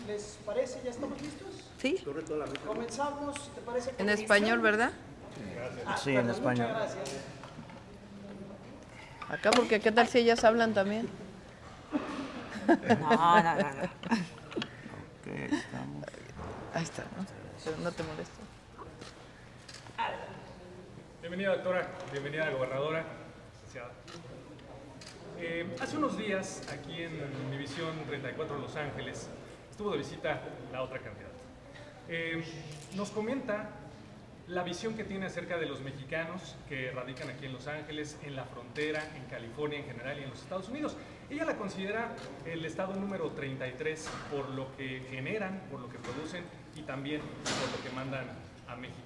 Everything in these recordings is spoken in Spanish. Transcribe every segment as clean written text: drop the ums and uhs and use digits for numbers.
¿Les parece? ¿Ya estamos listos? Sí, Comenzamos, ¿te parece? en español, ¿verdad? Sí, en español. Muchas gracias. Acá, porque ¿qué tal si ellas hablan también? No. Ok, estamos. Ahí está, ¿no? Pero no te molesto. Bienvenida, doctora. Bienvenida, gobernadora. Licenciada. Hace unos días, aquí en Univisión 34 Los Ángeles, estuvo de visita la otra candidata. Nos comenta la visión que tiene acerca de los mexicanos que radican aquí en Los Ángeles, en la frontera, en California en general y en los Estados Unidos. Ella la considera el estado número 33 por lo que generan, por lo que producen y también por lo que mandan a México.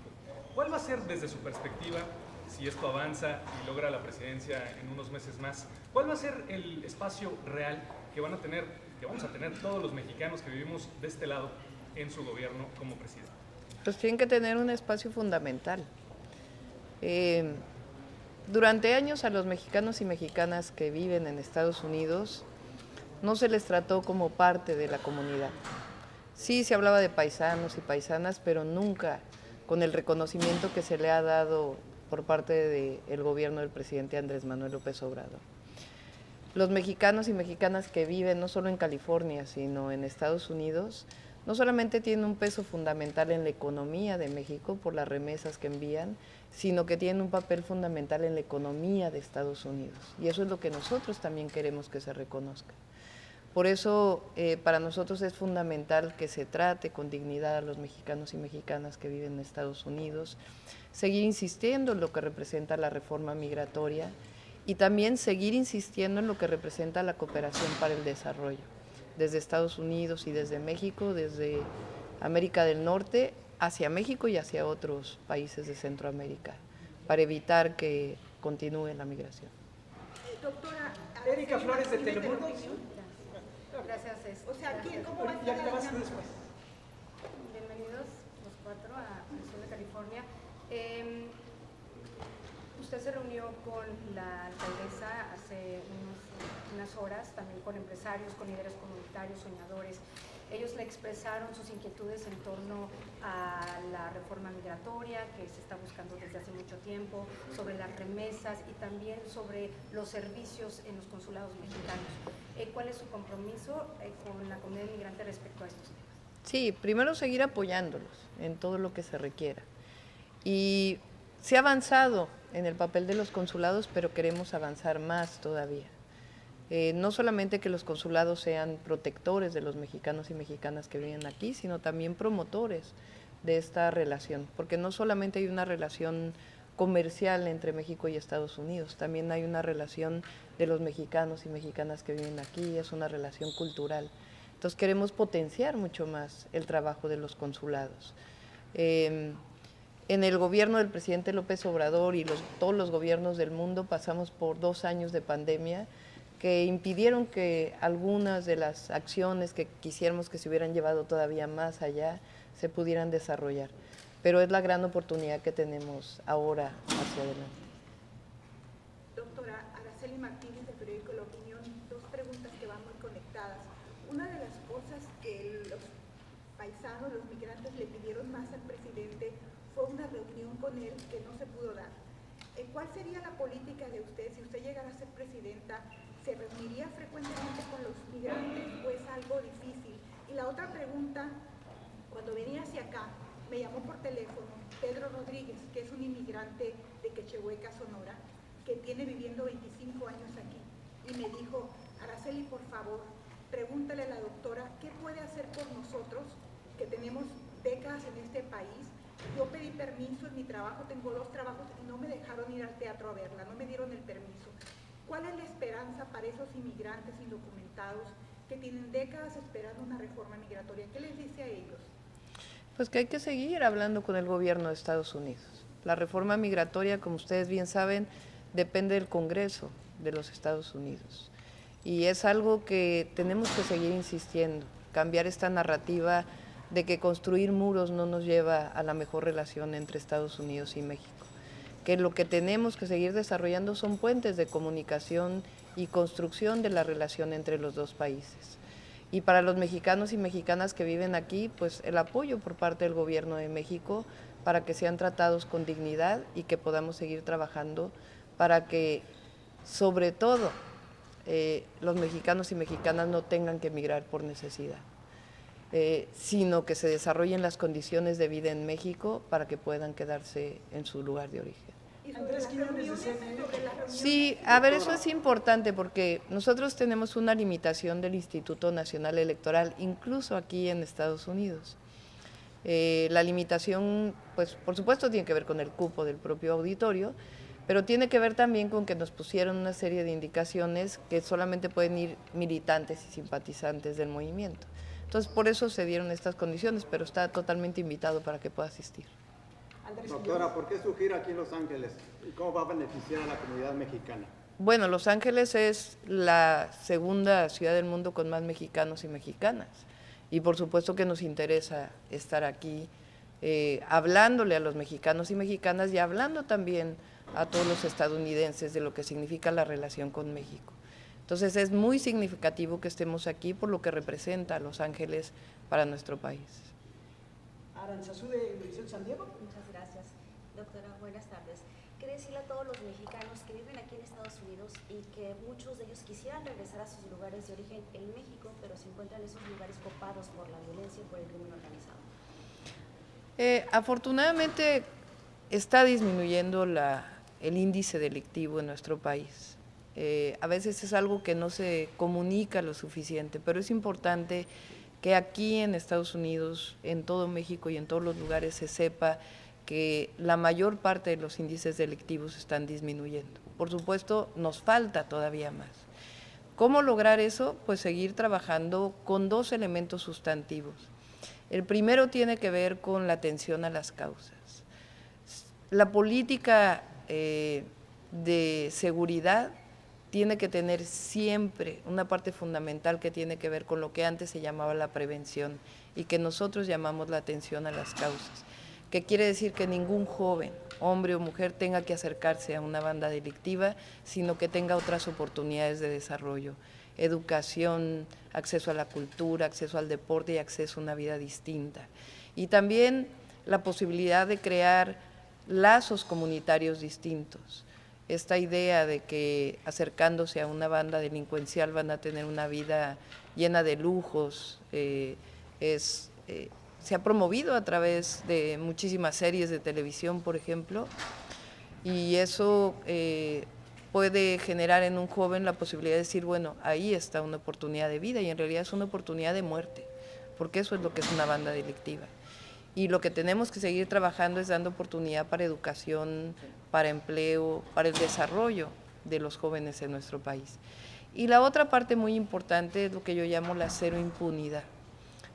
¿Cuál va a ser desde su perspectiva, si esto avanza y logra la presidencia en unos meses más, cuál va a ser el espacio real que vamos a tener todos los mexicanos que vivimos de este lado en su gobierno como presidente? Pues tienen que tener un espacio fundamental. Durante años a los mexicanos y mexicanas que viven en Estados Unidos no se les trató como parte de la comunidad. Sí se hablaba de paisanos y paisanas, pero nunca con el reconocimiento que se le ha dado por parte del gobierno del presidente Andrés Manuel López Obrador. Los mexicanos y mexicanas que viven no solo en California, sino en Estados Unidos, no solamente tienen un peso fundamental en la economía de México por las remesas que envían, sino que tienen un papel fundamental en la economía de Estados Unidos. Y eso es lo que nosotros también queremos que se reconozca. Por eso, para nosotros es fundamental que se trate con dignidad a los mexicanos y mexicanas que viven en Estados Unidos, seguir insistiendo en lo que representa la reforma migratoria y también seguir insistiendo en lo que representa la cooperación para el desarrollo, desde Estados Unidos y desde México, desde América del Norte, hacia México y hacia otros países de Centroamérica, para evitar que continúe la migración. Doctora Erika Flores de Telemundo. Gracias. O sea, ¿cómo va a Ya estar te vas la después. Bienvenidos los cuatro al sur de California. Usted se reunió con la alcaldesa hace unas horas, también con empresarios, con líderes comunitarios, soñadores. Ellos le expresaron sus inquietudes en torno a la reforma migratoria que se está buscando desde hace mucho tiempo, sobre las remesas y también sobre los servicios en los consulados mexicanos. ¿Cuál es su compromiso con la comunidad inmigrante respecto a estos temas? Sí, primero seguir apoyándolos en todo lo que se requiera. Y se ha avanzado en el papel de los consulados, pero queremos avanzar más todavía. No solamente que los consulados sean protectores de los mexicanos y mexicanas que viven aquí, sino también promotores de esta relación, porque no solamente hay una relación comercial entre México y Estados Unidos, también hay una relación de los mexicanos y mexicanas que viven aquí, es una relación cultural. Entonces queremos potenciar mucho más el trabajo de los consulados. En el gobierno del presidente López Obrador y todos los gobiernos del mundo pasamos por 2 años de pandemia que impidieron que algunas de las acciones que quisiéramos que se hubieran llevado todavía más allá se pudieran desarrollar. Pero es la gran oportunidad que tenemos ahora hacia adelante. Doctora Araceli Martínez, del periódico La Opinión, 2 preguntas que van muy conectadas. Una de las cosas que los paisanos, los migrantes le pidieron más al presidente fue una reunión con él que no se pudo dar. ¿Cuál sería la política de usted si usted llegara a ser presidenta? ¿Se reuniría frecuentemente con los migrantes o es algo difícil? Y la otra pregunta, cuando venía hacia acá, me llamó por teléfono Pedro Rodríguez, que es un inmigrante de Quechehueca, Sonora, que tiene viviendo 25 años aquí, y me dijo: Araceli, por favor, pregúntale a la doctora qué puede hacer por nosotros, que tenemos décadas en este país. Yo pedí permiso en mi trabajo, tengo 2 trabajos y no me dejaron ir al teatro a verla, no me dieron el permiso. ¿Cuál es la esperanza para esos inmigrantes indocumentados que tienen décadas esperando una reforma migratoria? ¿Qué les dice a ellos? Pues que hay que seguir hablando con el gobierno de Estados Unidos. La reforma migratoria, como ustedes bien saben, depende del Congreso de los Estados Unidos. Y es algo que tenemos que seguir insistiendo, cambiar esta narrativa de que construir muros no nos lleva a la mejor relación entre Estados Unidos y México. Que lo que tenemos que seguir desarrollando son puentes de comunicación y construcción de la relación entre los 2 países. Y para los mexicanos y mexicanas que viven aquí, pues el apoyo por parte del gobierno de México para que sean tratados con dignidad y que podamos seguir trabajando para que, sobre todo, los mexicanos y mexicanas no tengan que emigrar por necesidad, sino que se desarrollen las condiciones de vida en México para que puedan quedarse en su lugar de origen. Y sobre Andrés las Quiñones, de reuniones, CNN. sobre las reuniones. Sí, a ver, eso es importante porque nosotros tenemos una limitación del Instituto Nacional Electoral, incluso aquí en Estados Unidos. La limitación, pues por supuesto tiene que ver con el cupo del propio auditorio, pero tiene que ver también con que nos pusieron una serie de indicaciones que solamente pueden ir militantes y simpatizantes del movimiento. Entonces, por eso se dieron estas condiciones, pero está totalmente invitado para que pueda asistir. Andrés Doctora, Quiñones. ¿por qué su gira aquí en Los Ángeles? ¿Y cómo va a beneficiar a la comunidad mexicana? Bueno, Los Ángeles es la segunda ciudad del mundo con más mexicanos y mexicanas. Y por supuesto que nos interesa estar aquí hablándole a los mexicanos y mexicanas y hablando también a todos los estadounidenses de lo que significa la relación con México. Entonces es muy significativo que estemos aquí por lo que representa a Los Ángeles para nuestro país. Aranzazú de Univisión San Diego. Muchas gracias. Doctora, buenas tardes. Quería decirle a todos los mexicanos que viven aquí en Estados Unidos y que muchos de ellos quisieran regresar a sus lugares de origen en México, pero se encuentran esos lugares copados por la violencia y por el crimen organizado. Afortunadamente está disminuyendo el índice delictivo en nuestro país. A veces es algo que no se comunica lo suficiente, pero es importante que aquí en Estados Unidos, en todo México y en todos los lugares se sepa que la mayor parte de los índices delictivos están disminuyendo. Por supuesto, nos falta todavía más. ¿Cómo lograr eso? Pues seguir trabajando con dos elementos sustantivos. El primero tiene que ver con la atención a las causas. La política de seguridad tiene que tener siempre una parte fundamental que tiene que ver con lo que antes se llamaba la prevención y que nosotros llamamos la atención a las causas, que quiere decir que ningún joven, hombre o mujer, tenga que acercarse a una banda delictiva, sino que tenga otras oportunidades de desarrollo, educación, acceso a la cultura, acceso al deporte y acceso a una vida distinta. Y también la posibilidad de crear lazos comunitarios distintos. Esta idea de que acercándose a una banda delincuencial van a tener una vida llena de lujos, se ha promovido a través de muchísimas series de televisión, por ejemplo, y eso puede generar en un joven la posibilidad de decir, bueno, ahí está una oportunidad de vida y en realidad es una oportunidad de muerte, porque eso es lo que es una banda delictiva. Y lo que tenemos que seguir trabajando es dando oportunidad para educación, para empleo, para el desarrollo de los jóvenes en nuestro país. Y la otra parte muy importante es lo que yo llamo la cero impunidad,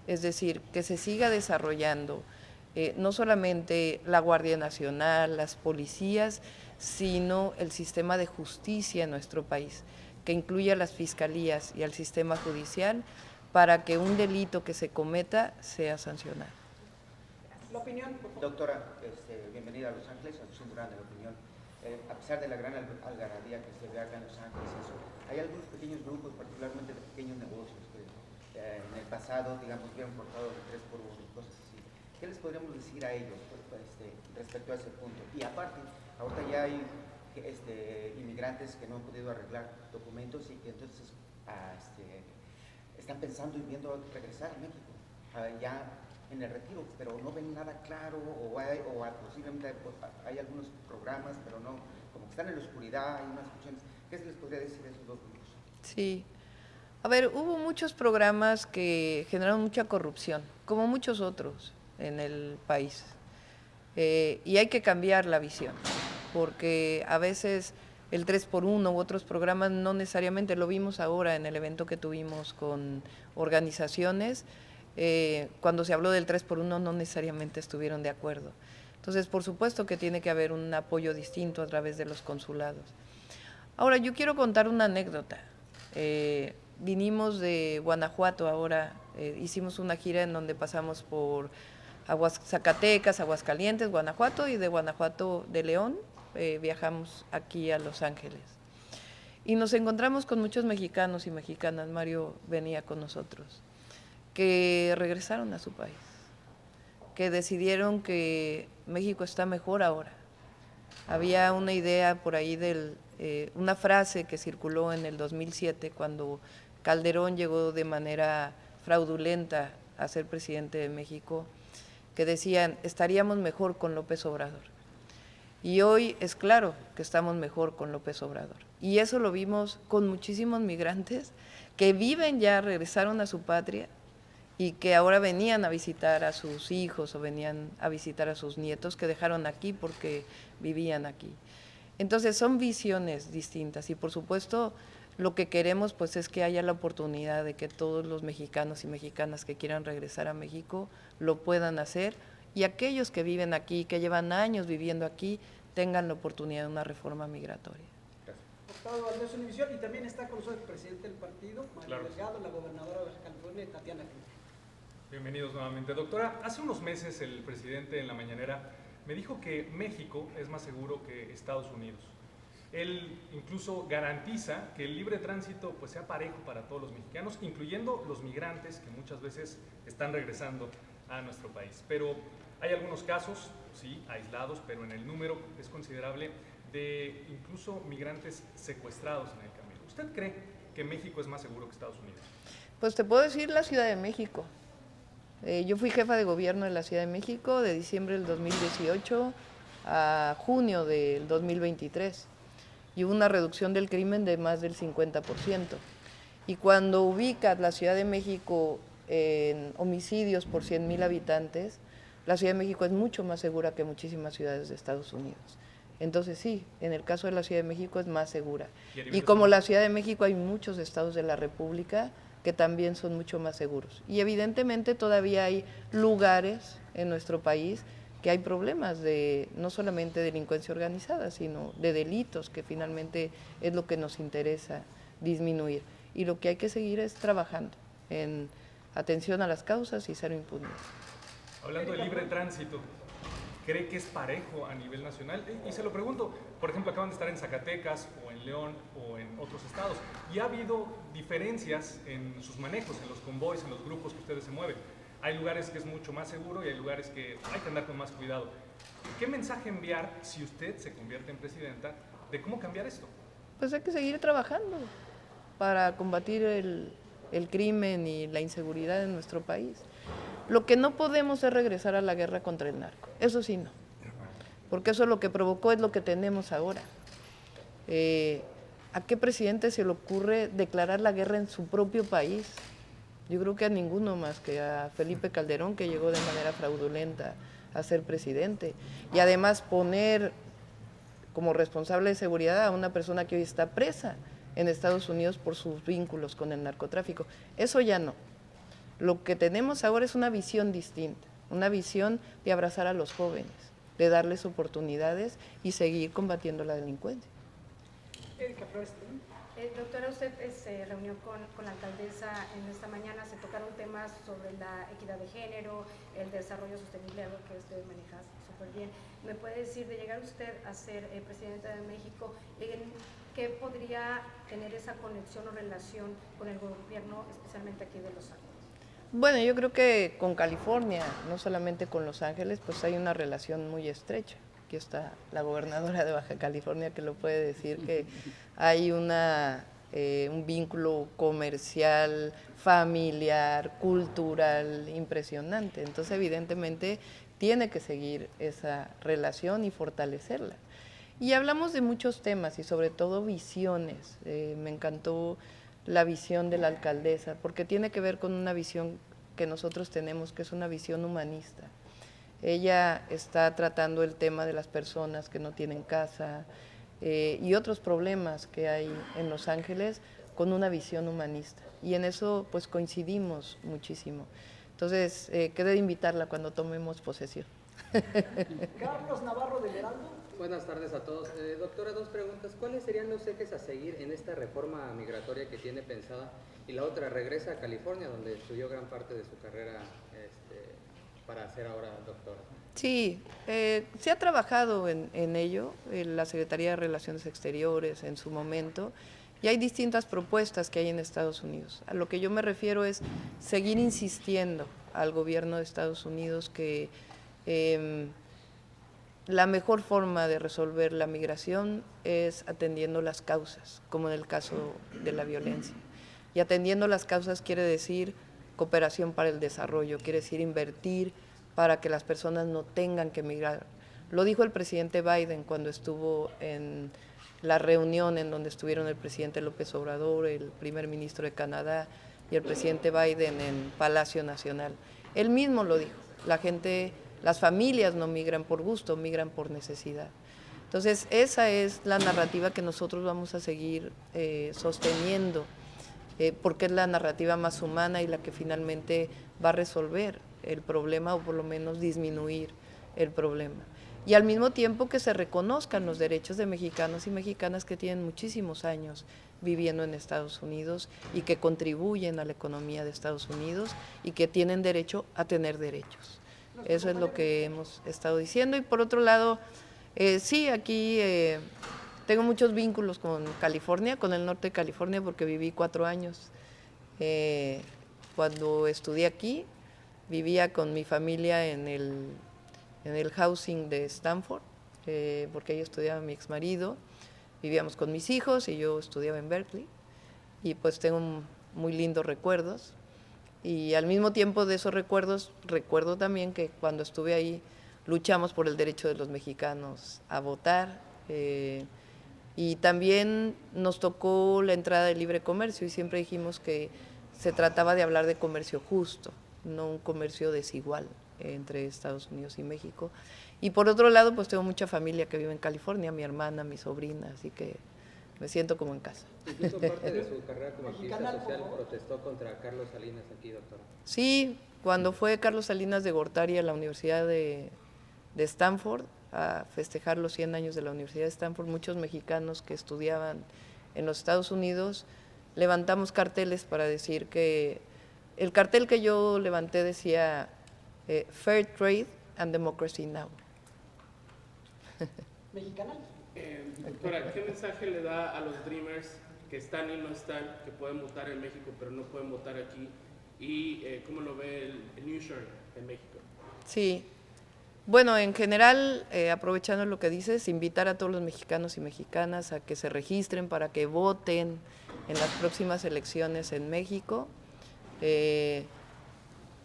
es decir, que se siga desarrollando no solamente la Guardia Nacional, las policías, sino el sistema de justicia en nuestro país, que incluya las fiscalías y al sistema judicial para que un delito que se cometa sea sancionado. La opinión, por favor. Doctora, bienvenida a Los Ángeles, Asunción Durán de la opinión. A pesar de la gran algarabía que se ve acá en Los Ángeles, hay algunos pequeños grupos, particularmente de pequeños negocios, que en el pasado, digamos, vieron cortado de 3x1 y cosas así. ¿Qué les podríamos decir a ellos respecto a ese punto? Y aparte, ahorita ya hay inmigrantes que no han podido arreglar documentos y que entonces están pensando y viendo regresar a México, ya en el retiro, pero no ven nada claro o posiblemente hay algunos programas, pero no, como que están en la oscuridad, hay unas opciones. ¿Qué se les podría decir a esos dos grupos? Sí. A ver, hubo muchos programas que generaron mucha corrupción, como muchos otros en el país. Y hay que cambiar la visión, porque a veces el 3x1 u otros programas no necesariamente, lo vimos ahora en el evento que tuvimos con organizaciones, cuando se habló del 3x1 no necesariamente estuvieron de acuerdo. Entonces, por supuesto que tiene que haber un apoyo distinto a través de los consulados. Ahora, yo quiero contar una anécdota. Vinimos de Guanajuato ahora, hicimos una gira en donde pasamos por Zacatecas, Aguascalientes, Guanajuato, y de Guanajuato de León viajamos aquí a Los Ángeles. Y nos encontramos con muchos mexicanos y mexicanas, Mario venía con nosotros, que regresaron a su país, que decidieron que México está mejor ahora. Había una idea por ahí una frase que circuló en el 2007 cuando Calderón llegó de manera fraudulenta a ser presidente de México, que decían, estaríamos mejor con López Obrador. Y hoy es claro que estamos mejor con López Obrador. Y eso lo vimos con muchísimos migrantes que viven ya, regresaron a su patria y que ahora venían a visitar a sus hijos o venían a visitar a sus nietos que dejaron aquí porque vivían aquí. Entonces son visiones distintas y por supuesto lo que queremos pues es que haya la oportunidad de que todos los mexicanos y mexicanas que quieran regresar a México lo puedan hacer y aquellos que viven aquí, que llevan años viviendo aquí, tengan la oportunidad de una reforma migratoria. Doctor Valdés Univisión, y también está con nosotros el presidente del partido, Mario Claro. Delgado, la gobernadora de Baja California, Tatiana Cloutier. Bienvenidos nuevamente. Doctora, hace unos meses el presidente en la mañanera me dijo que México es más seguro que Estados Unidos. Él incluso garantiza que el libre tránsito pues, sea parejo para todos los mexicanos, incluyendo los migrantes que muchas veces están regresando a nuestro país. Pero hay algunos casos, sí, aislados, pero en el número es considerable de incluso migrantes secuestrados en el camino. ¿Usted cree que México es más seguro que Estados Unidos? Pues te puedo decir la Ciudad de México. Yo fui jefa de gobierno de la Ciudad de México de diciembre del 2018 a junio del 2023 y hubo una reducción del crimen de más del 50%. Y cuando ubicas la Ciudad de México en homicidios por 100,000 habitantes, la Ciudad de México es mucho más segura que muchísimas ciudades de Estados Unidos. Entonces sí, en el caso de la Ciudad de México es más segura. Y como la Ciudad de México hay muchos estados de la República que también son mucho más seguros. Y evidentemente todavía hay lugares en nuestro país que hay problemas de no solamente delincuencia organizada, sino de delitos, que finalmente es lo que nos interesa disminuir. Y lo que hay que seguir es trabajando en atención a las causas y cero impunidad. Hablando de libre tránsito, ¿cree que es parejo a nivel nacional? Y se lo pregunto, por ejemplo, acaban de estar en Zacatecas o en León o en otros estados, y ha habido diferencias en sus manejos, en los convoys, en los grupos que ustedes se mueven. Hay lugares que es mucho más seguro y hay lugares que hay que andar con más cuidado. ¿Qué mensaje enviar si usted se convierte en presidenta de cómo cambiar esto? Pues hay que seguir trabajando para combatir el crimen y la inseguridad en nuestro país. Lo que no podemos es regresar a la guerra contra el narco, eso sí no, porque eso lo que provocó es lo que tenemos ahora. ¿A qué presidente se le ocurre declarar la guerra en su propio país? Yo creo que a ninguno más que a Felipe Calderón, que llegó de manera fraudulenta a ser presidente, y además poner como responsable de seguridad a una persona que hoy está presa en Estados Unidos por sus vínculos con el narcotráfico. Eso ya no. Lo que tenemos ahora es una visión distinta, una visión de abrazar a los jóvenes, de darles oportunidades y seguir combatiendo la delincuencia. Erika Flores. Doctora, usted se reunió con la alcaldesa en esta mañana, se tocaron temas sobre la equidad de género, el desarrollo sostenible, algo que usted maneja súper bien. ¿Me puede decir, de llegar usted a ser presidenta de México, qué podría tener esa conexión o relación con el gobierno, especialmente aquí de Los Ángeles? Bueno, yo creo que con California, no solamente con Los Ángeles, pues hay una relación muy estrecha. Aquí está la gobernadora de Baja California que lo puede decir, que hay un vínculo comercial, familiar, cultural impresionante. Entonces, evidentemente, tiene que seguir esa relación y fortalecerla. Y hablamos de muchos temas y sobre todo visiones. Me encantó la visión de la alcaldesa, porque tiene que ver con una visión que nosotros tenemos, que es una visión humanista. Ella está tratando el tema de las personas que no tienen casa y otros problemas que hay en Los Ángeles con una visión humanista. Y en eso pues coincidimos muchísimo. Entonces, quedé de invitarla cuando tomemos posesión. Carlos Navarro del Heraldo. Buenas tardes a todos. Doctora, dos preguntas. ¿Cuáles serían los ejes a seguir en esta reforma migratoria que tiene pensada? Y la otra, regresa a California, donde estudió gran parte de su carrera para ser ahora doctora. Sí, se ha trabajado en ello, en la Secretaría de Relaciones Exteriores en su momento, Y hay distintas propuestas que hay en Estados Unidos. A lo que yo me refiero es seguir insistiendo al gobierno de Estados Unidos que la mejor forma de resolver la migración es atendiendo las causas, como en el caso de la violencia. Y atendiendo las causas quiere decir cooperación para el desarrollo, quiere decir invertir para que las personas no tengan que emigrar. Lo dijo el presidente Biden cuando estuvo en la reunión en donde estuvieron el presidente López Obrador, el primer ministro de Canadá y el presidente Biden en Palacio Nacional. Él mismo lo dijo, la gente, las familias no migran por gusto, migran por necesidad. Entonces, esa es la narrativa que nosotros vamos a seguir sosteniendo, porque es la narrativa más humana y la que finalmente va a resolver el problema o por lo menos disminuir el problema. Y al mismo tiempo que se reconozcan los derechos de mexicanos y mexicanas que tienen muchísimos años viviendo en Estados Unidos y que contribuyen a la economía de Estados Unidos y que tienen derecho a tener derechos. Eso es lo que hemos estado diciendo. Y por otro lado, sí, aquí tengo muchos vínculos con California, con el norte de California, porque viví 4 años. Cuando estudié aquí, vivía con mi familia en el housing de Stanford, porque ahí estudiaba mi exmarido, vivíamos con mis hijos y yo estudiaba en Berkeley, y pues tengo muy lindos recuerdos. Y al mismo tiempo de esos recuerdos, recuerdo también que cuando estuve ahí luchamos por el derecho de los mexicanos a votar, y también nos tocó la entrada del libre comercio y siempre dijimos que se trataba de hablar de comercio justo, no un comercio desigual entre Estados Unidos y México. Y por otro lado, pues tengo mucha familia que vive en California, mi hermana, mi sobrina, así que me siento como en casa. Incluso parte de su carrera como activista social protestó contra Carlos Salinas aquí, doctora. Sí, cuando fue Carlos Salinas de Gortari a la Universidad de Stanford, a festejar los 100 años de la Universidad de Stanford, muchos mexicanos que estudiaban en los Estados Unidos levantamos carteles para decir que el cartel que yo levanté decía Fair Trade and Democracy Now. ¿Mexicana? Doctora, ¿qué mensaje le da a los Dreamers que están y no están, que pueden votar en México pero no pueden votar aquí? ¿Y cómo lo ve el Newshoring en México? Sí, bueno, en general, aprovechando lo que dices, invitar a todos los mexicanos y mexicanas a que se registren para que voten en las próximas elecciones en México.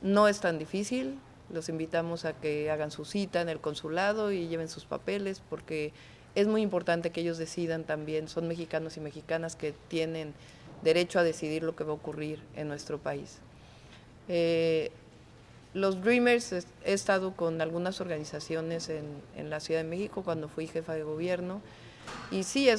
No es tan difícil, los invitamos a que hagan su cita en el consulado y lleven sus papeles, porque es muy importante que ellos decidan también, son mexicanos y mexicanas que tienen derecho a decidir lo que va a ocurrir en nuestro país. Los Dreamers, he estado con algunas organizaciones en la Ciudad de México cuando fui jefa de gobierno, y sí,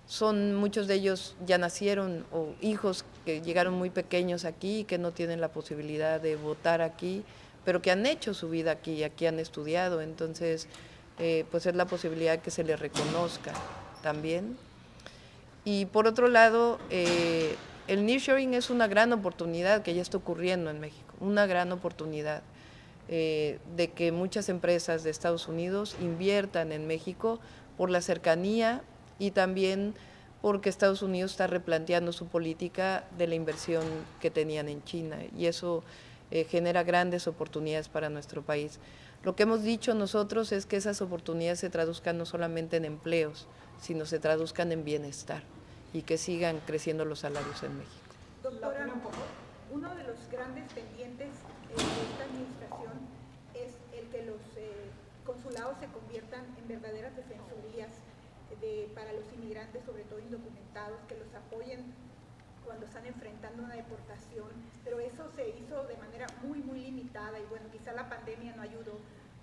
son muchos de ellos ya nacieron, o hijos que llegaron muy pequeños aquí y que no tienen la posibilidad de votar aquí, pero que han hecho su vida aquí, aquí han estudiado, entonces pues es la posibilidad que se les reconozca también. Y por otro lado, el nearshoring es una gran oportunidad que ya está ocurriendo en México, una gran oportunidad de que muchas empresas de Estados Unidos inviertan en México por la cercanía y también porque Estados Unidos está replanteando su política de la inversión que tenían en China, y eso genera grandes oportunidades para nuestro país. Lo que hemos dicho nosotros es que esas oportunidades se traduzcan no solamente en empleos, sino se traduzcan en bienestar y que sigan creciendo los salarios en México. Doctora, uno de los grandes pendientes de esta administración es el que los consulados se conviertan en verdaderas defensorías para los inmigrantes, sobre todo indocumentados, que los apoyen cuando están enfrentando una deportación, pero eso se hizo de manera muy limitada y bueno, quizá la pandemia no ayudó.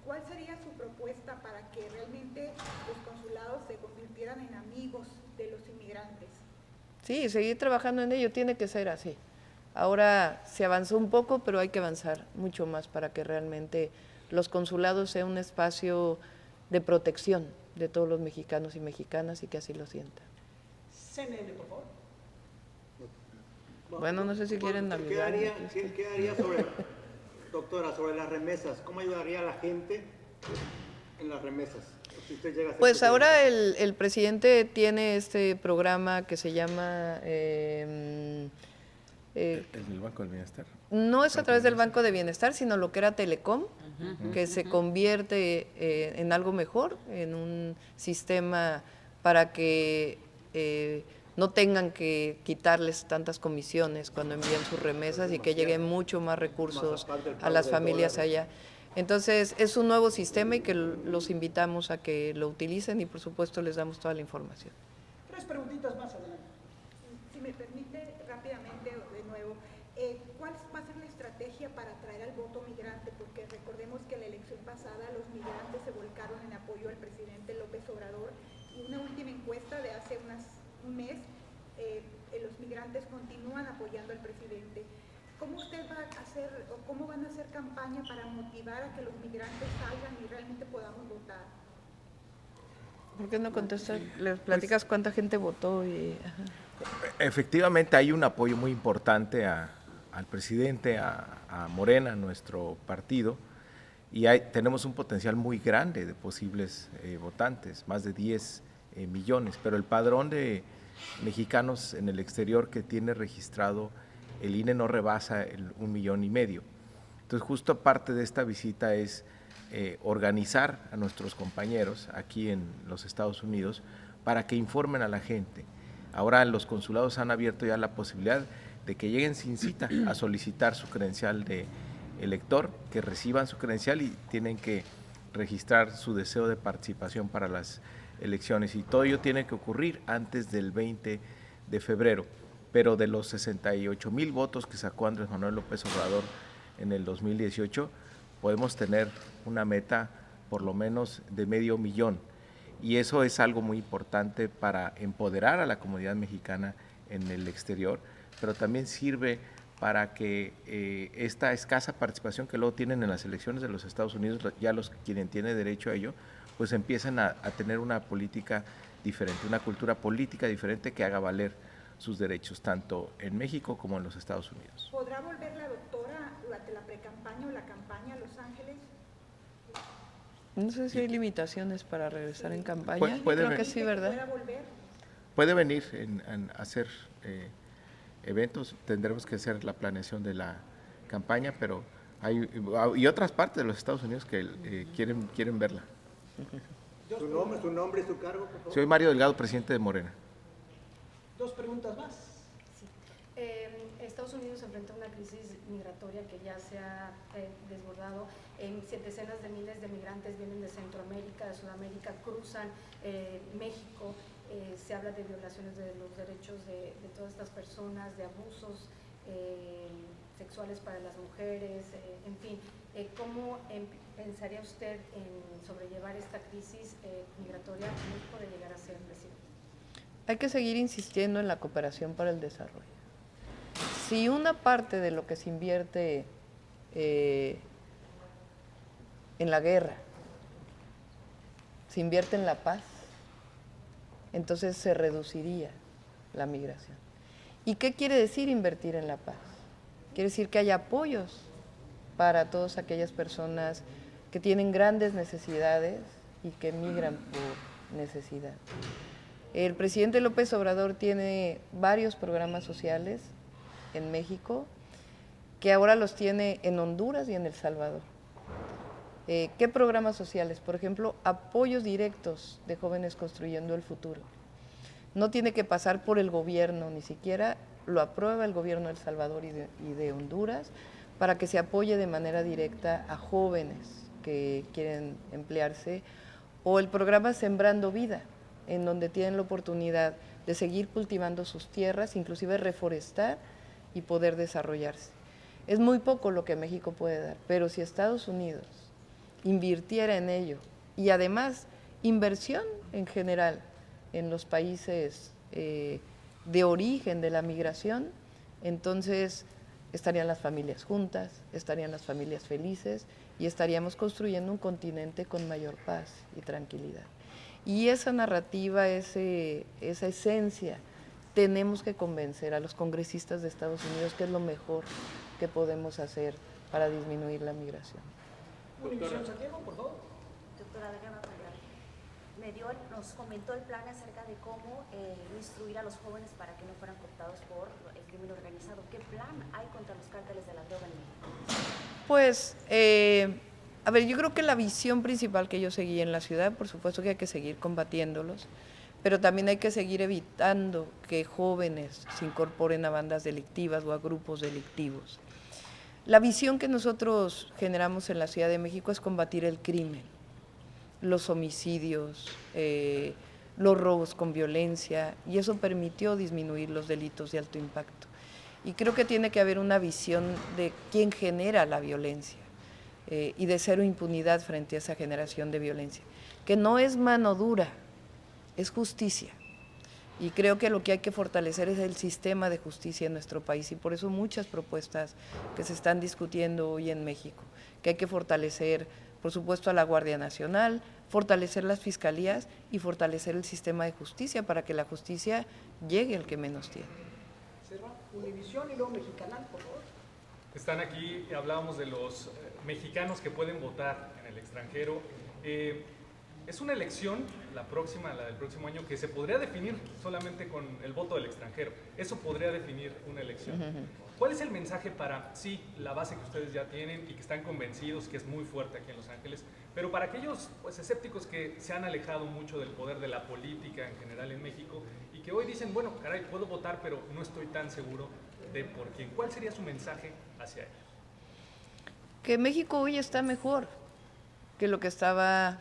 ¿Cuál sería su propuesta para que realmente los consulados se convirtieran en amigos de los inmigrantes? Sí, seguir trabajando en ello, tiene que ser así. Ahora se avanzó un poco, pero hay que avanzar mucho más para que realmente los consulados sean un espacio de protección de todos los mexicanos y mexicanas y que así lo sientan. CNN, por favor. Bueno, no sé si quieren navegar. ¿Qué haría sobre, doctora, sobre las remesas? ¿Cómo ayudaría a la gente en las remesas? Si usted llega a ser Pues presidente. ahora el presidente tiene este programa que se llama… ¿El Banco del Bienestar? No es a través del Banco de Bienestar, sino lo que era Telecom, que se convierte en algo mejor, en un sistema para que no tengan que quitarles tantas comisiones cuando envían sus remesas y que lleguen mucho más recursos a las familias allá. Entonces, es un nuevo sistema y que los invitamos a que lo utilicen y, por supuesto, les damos toda la información. 3 preguntitas más, adelante. Si me permite rápidamente de nuevo, ¿cuál va a ser la estrategia para atraer al voto migrante? Porque recordemos que en la elección pasada los migrantes se volcaron en apoyo al presidente López Obrador y una última encuesta de hace un mes, los migrantes continúan apoyando al presidente. ¿Cómo usted va a hacer o cómo van a hacer campaña para motivar a que los migrantes salgan y realmente podamos votar? ¿Por qué no contestas? ¿Les platicas cuánta gente votó? Ajá. Efectivamente hay un apoyo muy importante al presidente, a Morena, nuestro partido, y tenemos un potencial muy grande de posibles votantes, más de 10 millones, pero el padrón de mexicanos en el exterior que tiene registrado el INE no rebasa el 1,5 millones. Entonces, justo parte de esta visita es organizar a nuestros compañeros aquí en los Estados Unidos para que informen a la gente. Ahora los consulados han abierto ya la posibilidad de que lleguen sin cita a solicitar su credencial de elector, que reciban su credencial y tienen que registrar su deseo de participación para las elecciones. Y todo ello tiene que ocurrir antes del 20 de febrero. Pero de los 68,000 votos que sacó Andrés Manuel López Obrador en el 2018, podemos tener una meta por lo menos de 500,000. Y eso es algo muy importante para empoderar a la comunidad mexicana en el exterior, pero también sirve para que esta escasa participación que luego tienen en las elecciones de los Estados Unidos, ya quienes tienen derecho a ello, pues empiecen a tener una política diferente, una cultura política diferente que haga valer sus derechos, tanto en México como en los Estados Unidos. ¿Podrá volver la doctora durante la precampaña o la campaña a Los Ángeles? No sé si hay limitaciones para regresar en campaña. Creo que sí, ¿verdad? ¿Pueda volver? Puede venir a hacer eventos, tendremos que hacer la planeación de la campaña, pero hay otras partes de los Estados Unidos que quieren verla. ¿Su nombre y su cargo, por favor? Soy Mario Delgado, presidente de Morena. 2 preguntas más. Sí. Estados Unidos enfrenta una crisis migratoria que ya se ha desbordado. Decenas de miles de migrantes vienen de Centroamérica, de Sudamérica, cruzan México. Se habla de violaciones de los derechos de todas estas personas, de abusos sexuales para las mujeres, en fin. ¿Cómo pensaría usted en sobrellevar esta crisis migratoria? ¿Cómo puede llegar a ser, presidente? Hay que seguir insistiendo en la cooperación para el desarrollo. Si una parte de lo que se invierte en la guerra se invierte en la paz, entonces se reduciría la migración. ¿Y qué quiere decir invertir en la paz? Quiere decir que haya apoyos para todas aquellas personas que tienen grandes necesidades y que migran por necesidad. El presidente López Obrador tiene varios programas sociales en México que ahora los tiene en Honduras y en El Salvador. ¿Qué programas sociales? Por ejemplo, apoyos directos de jóvenes construyendo el futuro. No tiene que pasar por el gobierno, ni siquiera lo aprueba el gobierno de El Salvador y de Honduras, para que se apoye de manera directa a jóvenes que quieren emplearse, o el programa Sembrando Vida, en donde tienen la oportunidad de seguir cultivando sus tierras, inclusive reforestar y poder desarrollarse. Es muy poco lo que México puede dar, pero si Estados Unidos invirtiera en ello, y además inversión en general en los países de origen de la migración, entonces estarían las familias juntas, estarían las familias felices y estaríamos construyendo un continente con mayor paz y tranquilidad. Y esa narrativa, esa esencia, tenemos que convencer a los congresistas de Estados Unidos que es lo mejor que podemos hacer para disminuir la migración. Univisión Santiago, por favor. Doctora Adriana Payal. nos comentó el plan acerca de cómo instruir a los jóvenes para que no fueran cooptados por el crimen organizado. ¿Qué plan hay contra los cárteles de la droga en México? Pues, a ver, yo creo que la visión principal que yo seguí en la ciudad, por supuesto que hay que seguir combatiéndolos, pero también hay que seguir evitando que jóvenes se incorporen a bandas delictivas o a grupos delictivos. La visión que nosotros generamos en la Ciudad de México es combatir el crimen, los homicidios, los robos con violencia, y eso permitió disminuir los delitos de alto impacto. Y creo que tiene que haber una visión de quién genera la violencia y de cero impunidad frente a esa generación de violencia, que no es mano dura, es justicia. Y creo que lo que hay que fortalecer es el sistema de justicia en nuestro país, y por eso muchas propuestas que se están discutiendo hoy en México, que hay que fortalecer, por supuesto, a la Guardia Nacional, fortalecer las fiscalías y fortalecer el sistema de justicia para que la justicia llegue al que menos tiene. Univisión y luego Mexicanal, por favor. Están aquí, hablábamos de los mexicanos que pueden votar en el extranjero. Es una elección, la del próximo año, que se podría definir solamente con el voto del extranjero. Eso podría definir una elección. ¿Cuál es el mensaje para, sí, la base que ustedes ya tienen y que están convencidos que es muy fuerte aquí en Los Ángeles, pero para aquellos pues, escépticos que se han alejado mucho del poder de la política en general en México y que hoy dicen, bueno, caray, puedo votar, pero no estoy tan seguro de por quién? ¿Cuál sería su mensaje hacia ellos? Que México hoy está mejor que lo que estaba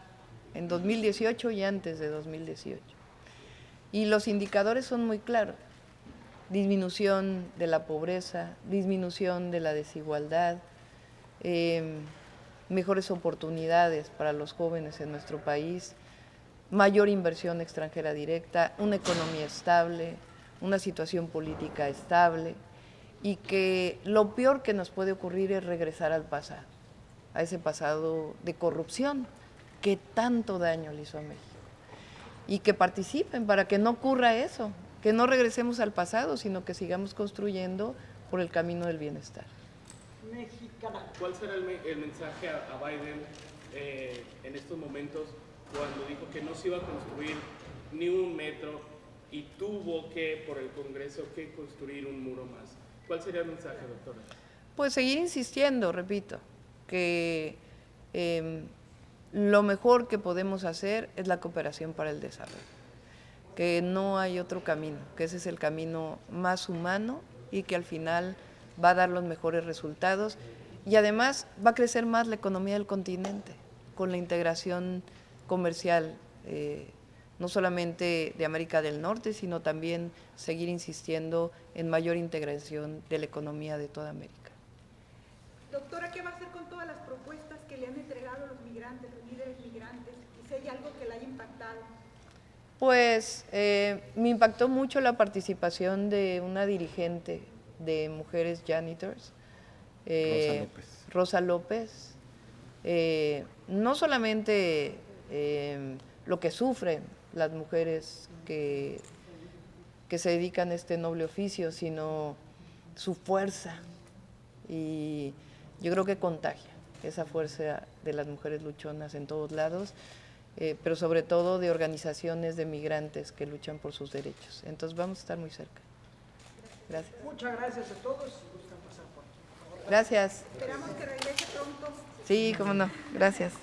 en 2018 y antes de 2018. Y los indicadores son muy claros. Disminución de la pobreza, disminución de la desigualdad, mejores oportunidades para los jóvenes en nuestro país, mayor inversión extranjera directa, una economía estable, una situación política estable, y que lo peor que nos puede ocurrir es regresar al pasado, a ese pasado de corrupción que tanto daño le hizo a México, y que participen para que no ocurra eso, que no regresemos al pasado, sino que sigamos construyendo por el camino del bienestar. Mexicana. ¿Cuál será el mensaje a Biden en estos momentos cuando dijo que no se iba a construir ni un metro y tuvo que, por el Congreso, que construir un muro más? ¿Cuál sería el mensaje, doctora? Pues seguir insistiendo, repito, que lo mejor que podemos hacer es la cooperación para el desarrollo, que no hay otro camino, que ese es el camino más humano y que al final va a dar los mejores resultados, y además va a crecer más la economía del continente con la integración comercial, no solamente de América del Norte, sino también seguir insistiendo en mayor integración de la economía de toda América. Doctora, ¿qué va a hacer con todas las propuestas que le han entregado los migrantes, los líderes migrantes? Y si hay algo que le haya impactado. Pues me impactó mucho la participación de una dirigente de mujeres janitors, Rosa López. No solamente lo que sufren las mujeres que se dedican a este noble oficio, sino su fuerza, y yo creo que contagia esa fuerza de las mujeres luchonas en todos lados, pero sobre todo de organizaciones de migrantes que luchan por sus derechos. Entonces vamos a estar muy cerca. Gracias. Muchas gracias a todos. Si gustan pasar por aquí, por favor. Gracias. Esperamos que regrese pronto. Sí, cómo no. Gracias.